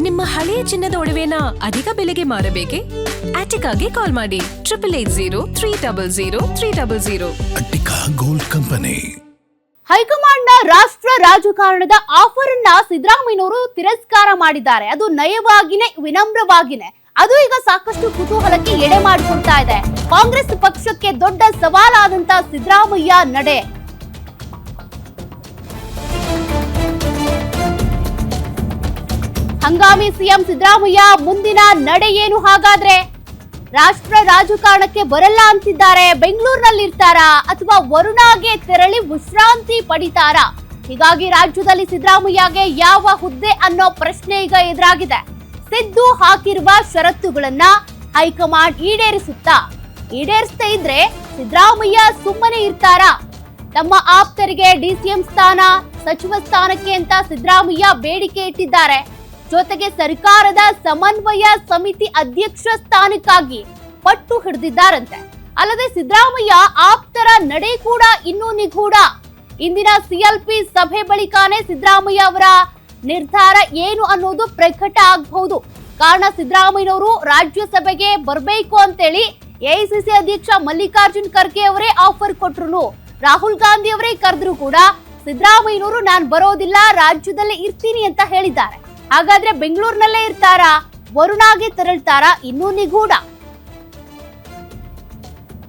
ನಿಮ್ಮ ಹಳೆಯ ಚಿನ್ನದ ಒಡವೆನ ಅಧಿಕ ಬೆಲೆಗೆ ಮಾರಬೇಕೆ? ಆಟಿಕಾಗೆ ಕಾಲ್ ಮಾಡಿ 8880 ಅಟ್ಟಿಕಾ ಗೋಲ್ಡ್ ಕಂಪನಿ. ಹೈಕಮಾಂಡ್ನ ರಾಷ್ಟ್ರ ರಾಜಕಾರಣದ ಆಫರ್ ಅನ್ನ ಸಿದ್ದರಾಮಯ್ಯನವರು ತಿರಸ್ಕಾರ ಮಾಡಿದ್ದಾರೆ. ಅದು ನಯವಾಗಿನೇ, ವಿನಮ್ರವಾಗಿನೇ. ಅದು ಈಗ ಸಾಕಷ್ಟು ಕುತೂಹಲಕ್ಕೆ ಎಡೆ ಮಾಡಿಕೊಡ್ತಾ ಇದೆ. ಕಾಂಗ್ರೆಸ್ ಪಕ್ಷಕ್ಕೆ ದೊಡ್ಡ ಸವಾಲಾದಂತ ಸಿದ್ದರಾಮಯ್ಯ ನಡೆ. ಹಂಗಾಮಿ ಸಿಎಂ ಸಿದ್ದರಾಮಯ್ಯ ಮುಂದಿನ ನಡೆ ಏನು ಹಾಗಾದ್ರೆ? ರಾಷ್ಟ್ರ ರಾಜಕಾರಣಕ್ಕೆ ಬರಲ್ಲ ಅಂತಿದ್ದಾರೆ, ಬೆಂಗಳೂರಿನಲ್ಲಿ ಇರ್ತಾರಾ ಅಥವಾ ವರುಣಾಗೆ ತೆರಳಿ ವಿಶ್ರಾಂತಿ ಪಡಿತಾರಾ? ಹೀಗಾಗಿ ರಾಜ್ಯದಲ್ಲಿ ಸಿದ್ದರಾಮಯ್ಯಗೆ ಯಾವ ಹುದ್ದೆ ಅನ್ನೋ ಪ್ರಶ್ನೆ ಈಗ ಎದುರಾಗಿದೆ. ಸಿದ್ದು ಹಾಕಿರುವ ಷರತ್ತುಗಳನ್ನ ಹೈಕಮಾಂಡ್ ಈಡೇರಿಸದೇ ಇದ್ರೆ ಸಿದ್ದರಾಮಯ್ಯ ಸುಮ್ಮನೆ ಇರ್ತಾರಾ? ತಮ್ಮ ಆಪ್ತರಿಗೆ ಡಿಸಿಎಂ ಸ್ಥಾನ, ಸಚಿವ ಸ್ಥಾನಕ್ಕೆ ಅಂತ ಸಿದ್ದರಾಮಯ್ಯ ಬೇಡಿಕೆ ಇಟ್ಟಿದ್ದಾರೆ. ಜೊತೆಗೆ ಸರ್ಕಾರದ ಸಮನ್ವಯ ಸಮಿತಿ ಅಧ್ಯಕ್ಷ ಸ್ಥಾನಕ್ಕಾಗಿ ಪಟ್ಟು ಹಿಡಿದಿದ್ದಾರಂತೆ. ಅಲ್ಲದೆ ಸಿದ್ದರಾಮಯ್ಯ ಆಪ್ತರ ನಡೆ ಕೂಡ ಇನ್ನೂ ನಿಗೂಢ. ಇಂದಿನ ಸಿಎಲ್ಪಿ ಸಭೆ ಬಳಿಕನೇ ಸಿದ್ದರಾಮಯ್ಯ ಅವರ ನಿರ್ಧಾರ ಏನು ಅನ್ನೋದು ಪ್ರಕಟ ಆಗಬಹುದು. ಕಾರಣ ಸಿದ್ದರಾಮಯ್ಯನವರು ರಾಜ್ಯಸಭೆಗೆ ಬರಬೇಕು ಅಂತೇಳಿ ಎಐಸಿಸಿ ಅಧ್ಯಕ್ಷ ಮಲ್ಲಿಕಾರ್ಜುನ್ ಖರ್ಗೆ ಅವರೇ ಆಫರ್ ಕೊಟ್ರು. ರಾಹುಲ್ ಗಾಂಧಿ ಅವರೇ ಕರೆದ್ರು ಕೂಡ ಸಿದ್ದರಾಮಯ್ಯನವರು ನಾನು ಬರೋದಿಲ್ಲ, ರಾಜ್ಯದಲ್ಲೇ ಇರ್ತೀನಿ ಅಂತ ಹೇಳಿದ್ದಾರೆ. ಹಾಗಾದ್ರೆ ಬೆಂಗಳೂರಿನಲ್ಲೇ ಇರ್ತಾರಾ, ವರುಣಾಗೆ ತೆರಳ್ತಾರಾ? ಇನ್ನೂ ನಿಗೂಢ.